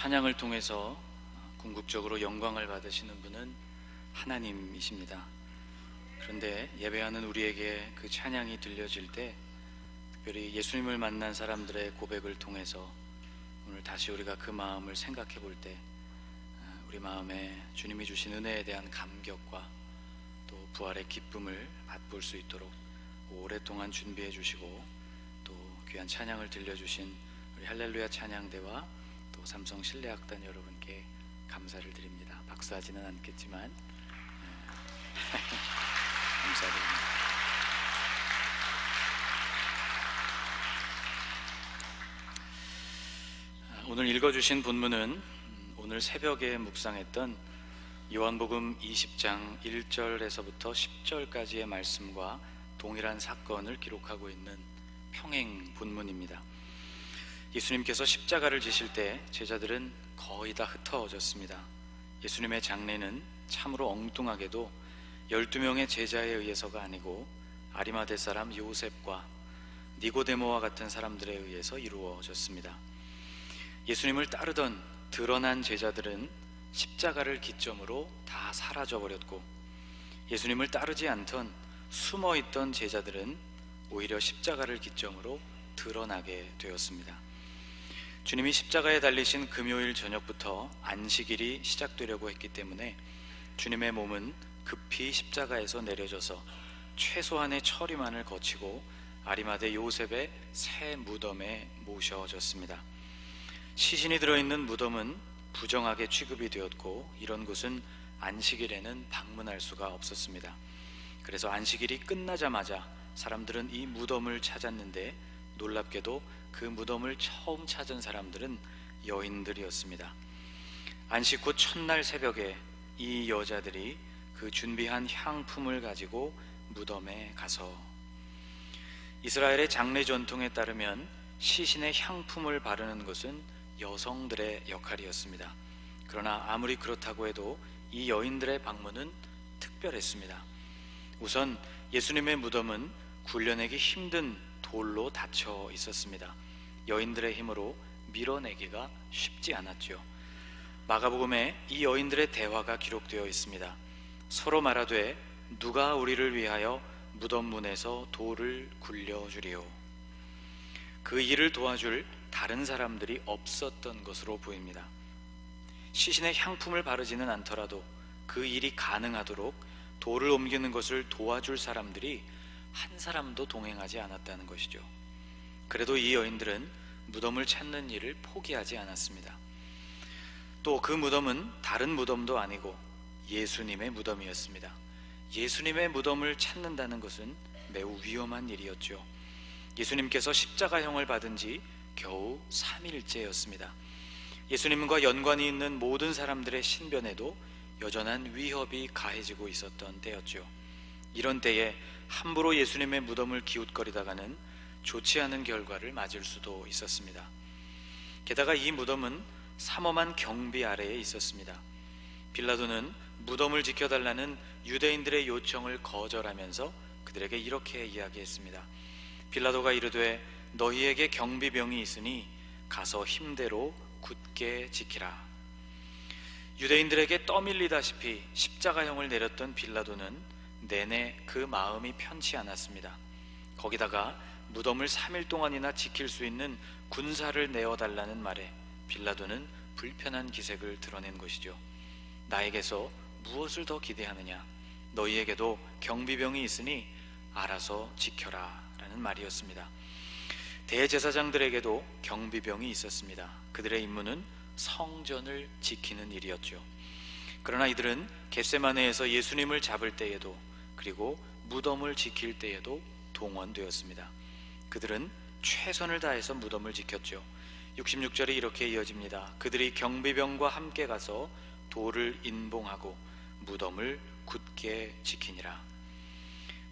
찬양을 통해서 궁극적으로 영광을 받으시는 분은 하나님이십니다. 그런데 예배하는 우리에게 그 찬양이 들려질 때, 특별히 예수님을 만난 사람들의 고백을 통해서 오늘 다시 우리가 그 마음을 생각해 볼 때, 우리 마음에 주님이 주신 은혜에 대한 감격과 또 부활의 기쁨을 맛볼 수 있도록 오랫동안 준비해 주시고 또 귀한 찬양을 들려주신 우리 할렐루야 찬양대와 또 삼성 실내악단 여러분께 감사를 드립니다. 박수하지는 않겠지만 감사드립니다. 오늘 읽어주신 본문은 오늘 새벽에 묵상했던 요한복음 20장 1절에서부터 10절까지의 말씀과 동일한 사건을 기록하고 있는 평행 본문입니다. 예수님께서 십자가를 지실 때 제자들은 거의 다 흩어졌습니다. 예수님의 장례는 참으로 엉뚱하게도 12명의 제자에 의해서가 아니고 아리마대 사람 요셉과 니고데모와 같은 사람들에 의해서 이루어졌습니다. 예수님을 따르던 드러난 제자들은 십자가를 기점으로 다 사라져버렸고, 예수님을 따르지 않던 숨어있던 제자들은 오히려 십자가를 기점으로 드러나게 되었습니다. 주님이 십자가에 달리신 금요일 저녁부터 안식일이 시작되려고 했기 때문에 주님의 몸은 급히 십자가에서 내려져서 최소한의 처리만을 거치고 아리마대 요셉의 새 무덤에 모셔졌습니다. 시신이 들어있는 무덤은 부정하게 취급이 되었고, 이런 곳은 안식일에는 방문할 수가 없었습니다. 그래서 안식일이 끝나자마자 사람들은 이 무덤을 찾았는데, 놀랍게도 그 무덤을 처음 찾은 사람들은 여인들이었습니다. 안식 후 첫날 새벽에 이 여자들이 그 준비한 향품을 가지고 무덤에 가서, 이스라엘의 장례 전통에 따르면 시신의 향품을 바르는 것은 여성들의 역할이었습니다. 그러나 아무리 그렇다고 해도 이 여인들의 방문은 특별했습니다. 우선 예수님의 무덤은 굴려내기 힘든 돌로 닫혀 있었습니다. 여인들의 힘으로 밀어내기가 쉽지 않았죠. 마가복음에 이 여인들의 대화가 기록되어 있습니다. 서로 말하되 누가 우리를 위하여 무덤 문에서 돌을 굴려주리요. 그 일을 도와줄 다른 사람들이 없었던 것으로 보입니다. 시신의 향품을 바르지는 않더라도 그 일이 가능하도록 돌을 옮기는 것을 도와줄 사람들이 한 사람도 동행하지 않았다는 것이죠. 그래도 이 여인들은 무덤을 찾는 일을 포기하지 않았습니다. 또 그 무덤은 다른 무덤도 아니고 예수님의 무덤이었습니다. 예수님의 무덤을 찾는다는 것은 매우 위험한 일이었죠. 예수님께서 십자가형을 받은 지 겨우 3일째였습니다. 예수님과 연관이 있는 모든 사람들의 신변에도 여전한 위협이 가해지고 있었던 때였죠. 이런 때에 함부로 예수님의 무덤을 기웃거리다가는 좋지 않은 결과를 맞을 수도 있었습니다. 게다가 이 무덤은 삼엄한 경비 아래에 있었습니다. 빌라도는 무덤을 지켜달라는 유대인들의 요청을 거절하면서 그들에게 이렇게 이야기했습니다. 빌라도가 이르되 너희에게 경비병이 있으니 가서 힘대로 굳게 지키라. 유대인들에게 떠밀리다시피 십자가형을 내렸던 빌라도는 내내 그 마음이 편치 않았습니다. 거기다가 무덤을 3일 동안이나 지킬 수 있는 군사를 내어달라는 말에 빌라도는 불편한 기색을 드러낸 것이죠. 나에게서 무엇을 더 기대하느냐? 너희에게도 경비병이 있으니 알아서 지켜라 라는 말이었습니다. 대제사장들에게도 경비병이 있었습니다. 그들의 임무는 성전을 지키는 일이었죠. 그러나 이들은 겟세마네에서 예수님을 잡을 때에도, 그리고 무덤을 지킬 때에도 동원되었습니다. 그들은 최선을 다해서 무덤을 지켰죠. 66절이 이렇게 이어집니다. 그들이 경비병과 함께 가서 돌을 인봉하고 무덤을 굳게 지키니라.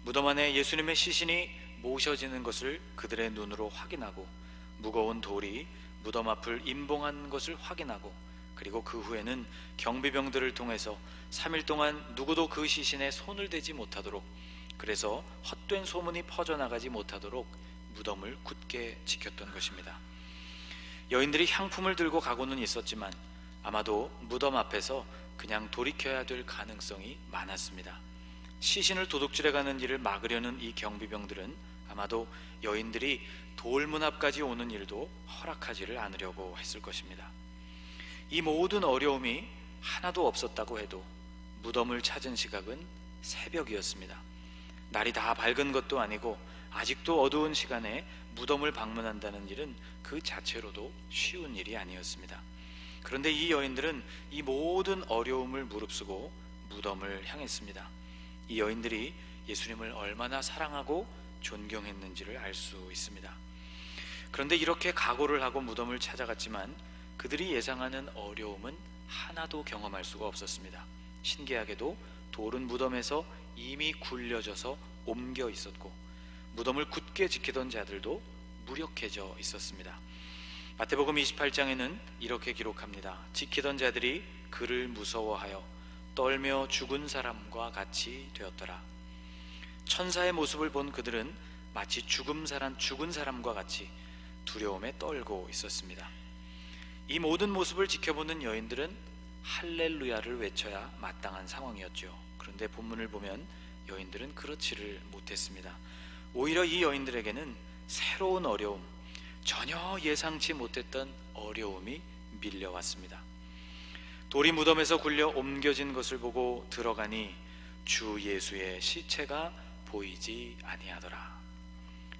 무덤 안에 예수님의 시신이 모셔지는 것을 그들의 눈으로 확인하고, 무거운 돌이 무덤 앞을 인봉한 것을 확인하고, 그리고 그 후에는 경비병들을 통해서 3일 동안 누구도 그 시신에 손을 대지 못하도록, 그래서 헛된 소문이 퍼져나가지 못하도록 무덤을 굳게 지켰던 것입니다. 여인들이 향품을 들고 가고는 있었지만 아마도 무덤 앞에서 그냥 돌이켜야 될 가능성이 많았습니다. 시신을 도둑질해 가는 일을 막으려는 이 경비병들은 아마도 여인들이 돌문 앞까지 오는 일도 허락하지를 않으려고 했을 것입니다. 이 모든 어려움이 하나도 없었다고 해도 무덤을 찾은 시각은 새벽이었습니다. 날이 다 밝은 것도 아니고 아직도 어두운 시간에 무덤을 방문한다는 일은 그 자체로도 쉬운 일이 아니었습니다. 그런데 이 여인들은 이 모든 어려움을 무릅쓰고 무덤을 향했습니다. 이 여인들이 예수님을 얼마나 사랑하고 존경했는지를 알 수 있습니다. 그런데 이렇게 각오를 하고 무덤을 찾아갔지만 그들이 예상하는 어려움은 하나도 경험할 수가 없었습니다. 신기하게도 돌은 무덤에서 이미 굴려져서 옮겨 있었고 무덤을 굳게 지키던 자들도 무력해져 있었습니다. 마태복음 28장에는 이렇게 기록합니다. 지키던 자들이 그를 무서워하여 떨며 죽은 사람과 같이 되었더라. 천사의 모습을 본 그들은 마치 죽은 사람과 같이 두려움에 떨고 있었습니다. 이 모든 모습을 지켜보는 여인들은 할렐루야를 외쳐야 마땅한 상황이었죠. 그런데 본문을 보면 여인들은 그렇지를 못했습니다. 오히려 이 여인들에게는 새로운 어려움, 전혀 예상치 못했던 어려움이 밀려왔습니다. 돌이 무덤에서 굴려 옮겨진 것을 보고 들어가니 주 예수의 시체가 보이지 아니하더라.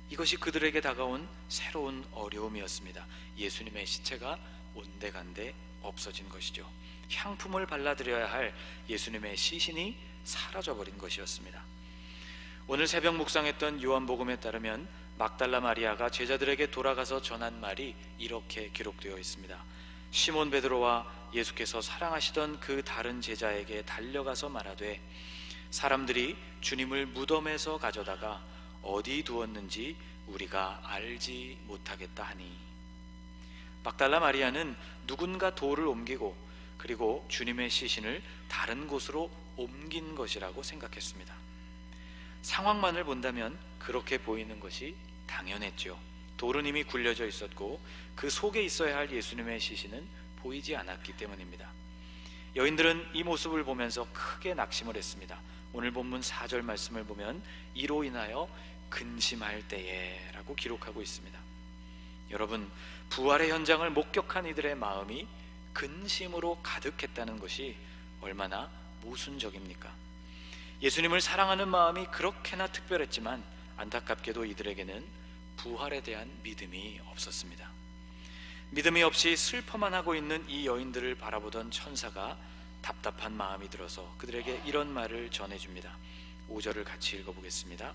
이것이 그들에게 다가온 새로운 어려움이었습니다. 예수님의 시체가 온데간데 없어진 것이죠. 향품을 발라드려야 할 예수님의 시신이 사라져버린 것이었습니다. 오늘 새벽 묵상했던 요한복음에 따르면 막달라 마리아가 제자들에게 돌아가서 전한 말이 이렇게 기록되어 있습니다. 시몬 베드로와 예수께서 사랑하시던 그 다른 제자에게 달려가서 말하되 사람들이 주님을 무덤에서 가져다가 어디 두었는지 우리가 알지 못하겠다 하니, 막달라 마리아는 누군가 돌을 옮기고 그리고 주님의 시신을 다른 곳으로 옮긴 것이라고 생각했습니다. 상황만을 본다면 그렇게 보이는 것이 당연했죠. 돌은 이미 굴려져 있었고 그 속에 있어야 할 예수님의 시신은 보이지 않았기 때문입니다. 여인들은 이 모습을 보면서 크게 낙심을 했습니다. 오늘 본문 4절 말씀을 보면 이로 인하여 근심할 때에 라고 기록하고 있습니다. 여러분, 부활의 현장을 목격한 이들의 마음이 근심으로 가득했다는 것이 얼마나 모순적입니까? 예수님을 사랑하는 마음이 그렇게나 특별했지만 안타깝게도 이들에게는 부활에 대한 믿음이 없었습니다. 믿음이 없이 슬퍼만 하고 있는 이 여인들을 바라보던 천사가 답답한 마음이 들어서 그들에게 이런 말을 전해줍니다. 5절을 같이 읽어보겠습니다.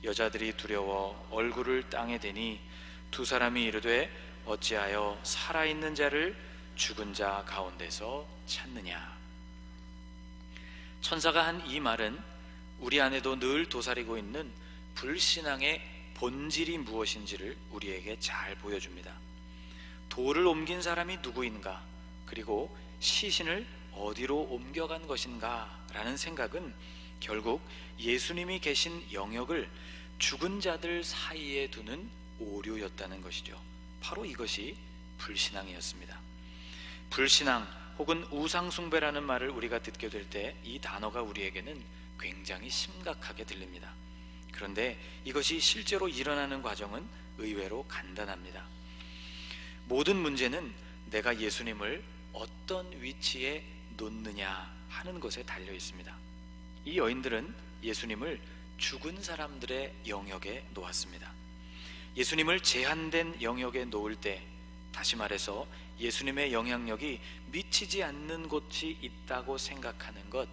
여자들이 두려워 얼굴을 땅에 대니 두 사람이 이르되 어찌하여 살아있는 자를 죽은 자 가운데서 찾느냐. 천사가 한 이 말은 우리 안에도 늘 도사리고 있는 불신앙의 본질이 무엇인지를 우리에게 잘 보여줍니다. 돌을 옮긴 사람이 누구인가, 그리고 시신을 어디로 옮겨간 것인가 라는 생각은 결국 예수님이 계신 영역을 죽은 자들 사이에 두는 오류였다는 것이죠. 바로 이것이 불신앙이었습니다. 불신앙 혹은 우상숭배라는 말을 우리가 듣게 될 때 이 단어가 우리에게는 굉장히 심각하게 들립니다. 그런데 이것이 실제로 일어나는 과정은 의외로 간단합니다. 모든 문제는 내가 예수님을 어떤 위치에 놓느냐 하는 것에 달려 있습니다. 이 여인들은 예수님을 죽은 사람들의 영역에 놓았습니다. 예수님을 제한된 영역에 놓을 때, 다시 말해서 예수님의 영향력이 미치지 않는 곳이 있다고 생각하는 것,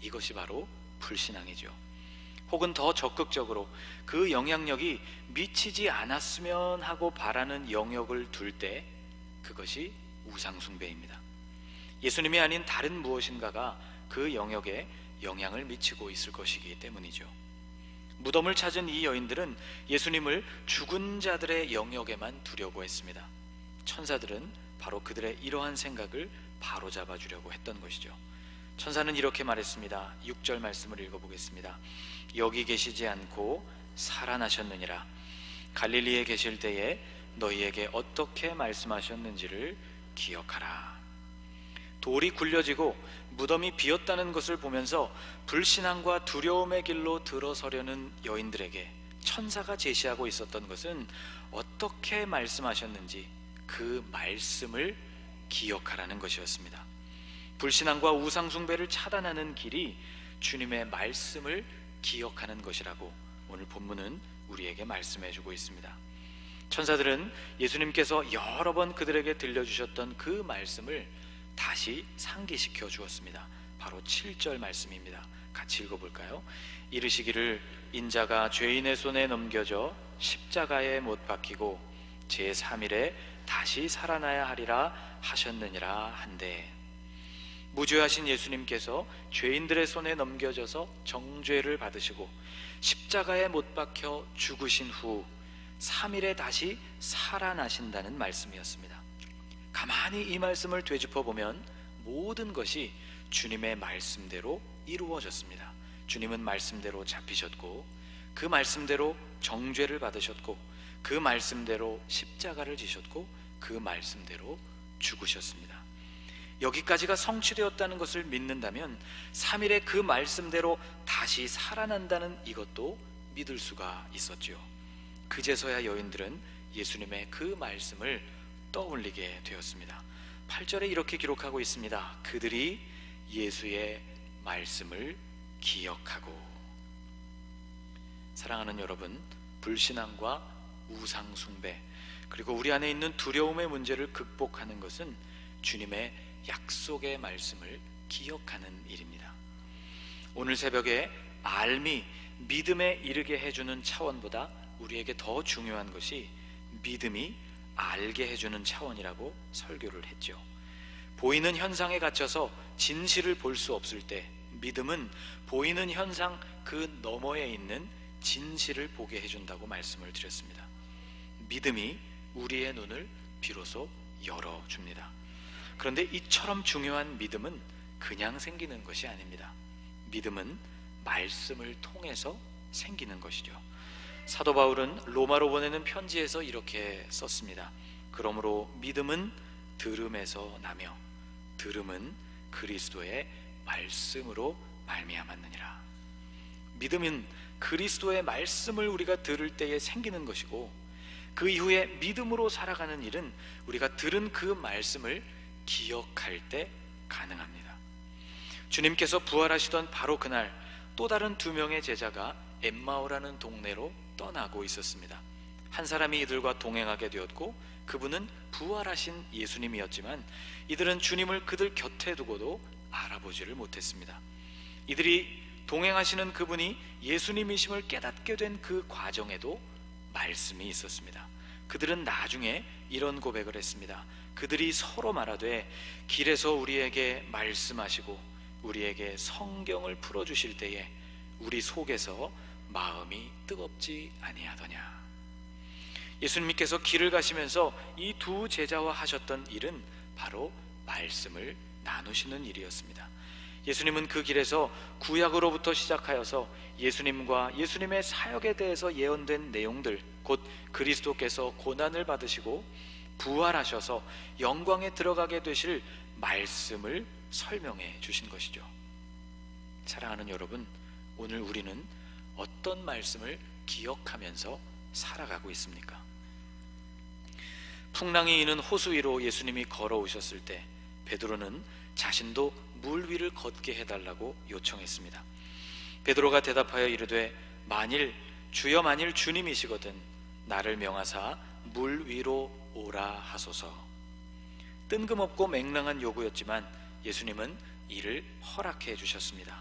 이것이 바로 불신앙이죠. 혹은 더 적극적으로 그 영향력이 미치지 않았으면 하고 바라는 영역을 둘 때, 그것이 우상숭배입니다. 예수님이 아닌 다른 무엇인가가 그 영역에 영향을 미치고 있을 것이기 때문이죠. 무덤을 찾은 이 여인들은 예수님을 죽은 자들의 영역에만 두려고 했습니다. 천사들은 바로 그들의 이러한 생각을 바로잡아 주려고 했던 것이죠. 천사는 이렇게 말했습니다. 6절 말씀을 읽어보겠습니다. 여기 계시지 않고 살아나셨느니라. 갈릴리에 계실 때에 너희에게 어떻게 말씀하셨는지를 기억하라. 돌이 굴려지고 무덤이 비었다는 것을 보면서 불신앙과 두려움의 길로 들어서려는 여인들에게 천사가 제시하고 있었던 것은 어떻게 말씀하셨는지 그 말씀을 기억하라는 것이었습니다. 불신앙과 우상숭배를 차단하는 길이 주님의 말씀을 기억하는 것이라고 오늘 본문은 우리에게 말씀해주고 있습니다. 천사들은 예수님께서 여러 번 그들에게 들려주셨던 그 말씀을 다시 상기시켜 주었습니다. 바로 7절 말씀입니다. 같이 읽어볼까요? 이르시기를 인자가 죄인의 손에 넘겨져 십자가에 못 박히고 제3일에 다시 살아나야 하리라 하셨느니라 한데, 무죄하신 예수님께서 죄인들의 손에 넘겨져서 정죄를 받으시고 십자가에 못 박혀 죽으신 후 3일에 다시 살아나신다는 말씀이었습니다. 가만히 이 말씀을 되짚어 보면 모든 것이 주님의 말씀대로 이루어졌습니다. 주님은 말씀대로 잡히셨고, 그 말씀대로 정죄를 받으셨고, 그 말씀대로 십자가를 지셨고, 그 말씀대로 죽으셨습니다. 여기까지가 성취되었다는 것을 믿는다면 3일에 그 말씀대로 다시 살아난다는 이것도 믿을 수가 있었지요. 그제서야 여인들은 예수님의 그 말씀을 떠올리게 되었습니다. 8절에 이렇게 기록하고 있습니다. 그들이 예수의 말씀을 기억하고. 사랑하는 여러분, 불신앙과 우상숭배, 그리고 우리 안에 있는 두려움의 문제를 극복하는 것은 주님의 약속의 말씀을 기억하는 일입니다. 오늘 새벽에 알미, 믿음에 이르게 해주는 차원보다 우리에게 더 중요한 것이 믿음이 알게 해주는 차원이라고 설교를 했죠. 보이는 현상에 갇혀서 진실을 볼 수 없을 때 믿음은 보이는 현상 그 너머에 있는 진실을 보게 해준다고 말씀을 드렸습니다. 믿음이 우리의 눈을 비로소 열어줍니다. 그런데 이처럼 중요한 믿음은 그냥 생기는 것이 아닙니다. 믿음은 말씀을 통해서 생기는 것이죠. 사도 바울은 로마로 보내는 편지에서 이렇게 썼습니다. 그러므로 믿음은 들음에서 나며 들음은 그리스도의 말씀으로 말미암았느니라. 믿음은 그리스도의 말씀을 우리가 들을 때에 생기는 것이고, 그 이후에 믿음으로 살아가는 일은 우리가 들은 그 말씀을 기억할 때 가능합니다. 주님께서 부활하시던 바로 그날 또 다른 2명의 제자가 엠마오라는 동네로 떠나고 있었습니다. 한 사람이 이들과 동행하게 되었고, 그분은 부활하신 예수님이었지만 이들은 주님을 그들 곁에 두고도 알아보지를 못했습니다. 이들이 동행하시는 그분이 예수님이심을 깨닫게 된 그 과정에도 말씀이 있었습니다. 그들은 나중에 이런 고백을 했습니다. 그들이 서로 말하되 길에서 우리에게 말씀하시고 우리에게 성경을 풀어주실 때에 우리 속에서 마음이 뜨겁지 아니하더냐. 예수님께서 길을 가시면서 이 2 제자와 하셨던 일은 바로 말씀을 나누시는 일이었습니다. 예수님은 그 길에서 구약으로부터 시작하여서 예수님과 예수님의 사역에 대해서 예언된 내용들, 곧 그리스도께서 고난을 받으시고 부활하셔서 영광에 들어가게 되실 말씀을 설명해 주신 것이죠. 사랑하는 여러분, 오늘 우리는 어떤 말씀을 기억하면서 살아가고 있습니까? 풍랑이 이는 호수 위로 예수님이 걸어오셨을 때 베드로는 자신도 물 위를 걷게 해달라고 요청했습니다. 베드로가 대답하여 이르되 주여 만일 주님이시거든 나를 명하사 물 위로 오라 하소서. 뜬금없고 맹랑한 요구였지만 예수님은 이를 허락해 주셨습니다.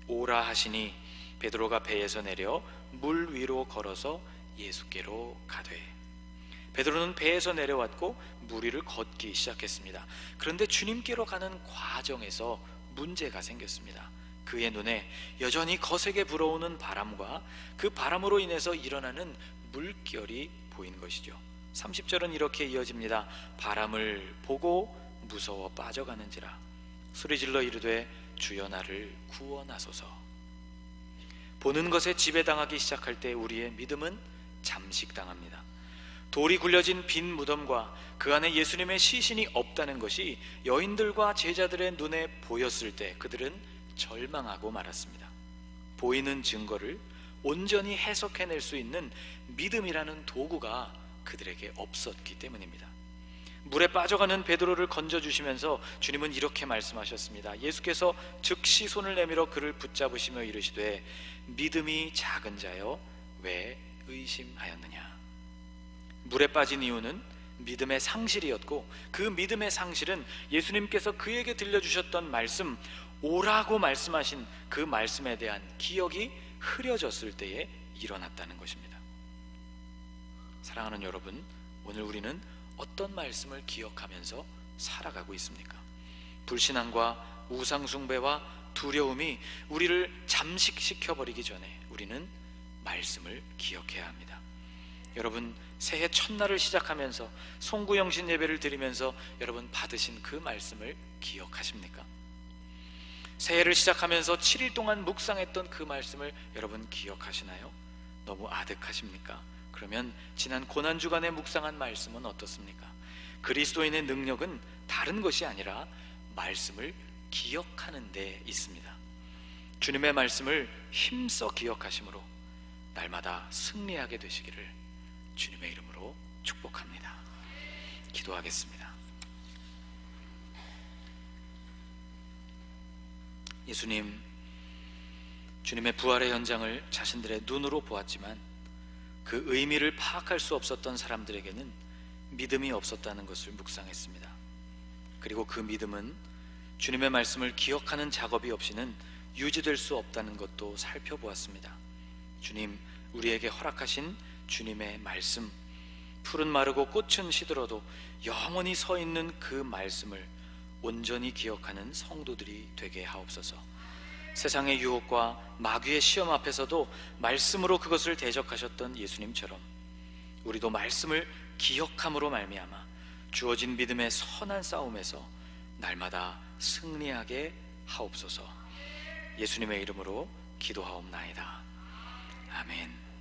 오라 하시니 베드로가 배에서 내려 물 위로 걸어서 예수께로 가되, 베드로는 배에서 내려왔고 물 위를 걷기 시작했습니다. 그런데 주님께로 가는 과정에서 문제가 생겼습니다. 그의 눈에 여전히 거세게 불어오는 바람과 그 바람으로 인해서 일어나는 물결이 보인 것이죠. 30절은 이렇게 이어집니다. 바람을 보고 무서워 빠져가는지라 소리질러 이르되 주여 나를 구원하소서. 보는 것에 지배당하기 시작할 때 우리의 믿음은 잠식당합니다. 돌이 굴려진 빈 무덤과 그 안에 예수님의 시신이 없다는 것이 여인들과 제자들의 눈에 보였을 때 그들은 절망하고 말았습니다. 보이는 증거를 온전히 해석해낼 수 있는 믿음이라는 도구가 그들에게 없었기 때문입니다. 물에 빠져가는 베드로를 건져주시면서 주님은 이렇게 말씀하셨습니다. 예수께서 즉시 손을 내밀어 그를 붙잡으시며 이르시되 믿음이 작은 자여 왜 의심하였느냐. 물에 빠진 이유는 믿음의 상실이었고, 그 믿음의 상실은 예수님께서 그에게 들려주셨던 말씀, 오라고 말씀하신 그 말씀에 대한 기억이 흐려졌을 때에 일어났다는 것입니다. 사랑하는 여러분, 오늘 우리는 어떤 말씀을 기억하면서 살아가고 있습니까? 불신앙과 우상숭배와 두려움이 우리를 잠식시켜버리기 전에 우리는 말씀을 기억해야 합니다. 여러분, 새해 첫날을 시작하면서 송구영신 예배를 드리면서 여러분 받으신 그 말씀을 기억하십니까? 새해를 시작하면서 7일 동안 묵상했던 그 말씀을 여러분 기억하시나요? 너무 아득하십니까? 그러면 지난 고난주간에 묵상한 말씀은 어떻습니까? 그리스도인의 능력은 다른 것이 아니라 말씀을 기억하는 데 있습니다. 주님의 말씀을 힘써 기억하심으로 날마다 승리하게 되시기를 주님의 이름으로 축복합니다. 기도하겠습니다. 예수님, 주님의 부활의 현장을 자신들의 눈으로 보았지만 그 의미를 파악할 수 없었던 사람들에게는 믿음이 없었다는 것을 묵상했습니다. 그리고 그 믿음은 주님의 말씀을 기억하는 작업이 없이는 유지될 수 없다는 것도 살펴보았습니다. 주님, 우리에게 허락하신 주님의 말씀, 풀은 마르고 꽃은 시들어도 영원히 서 있는 그 말씀을 온전히 기억하는 성도들이 되게 하옵소서. 세상의 유혹과 마귀의 시험 앞에서도 말씀으로 그것을 대적하셨던 예수님처럼 우리도 말씀을 기억함으로 말미암아 주어진 믿음의 선한 싸움에서 날마다 승리하게 하옵소서. 예수님의 이름으로 기도하옵나이다. 아멘.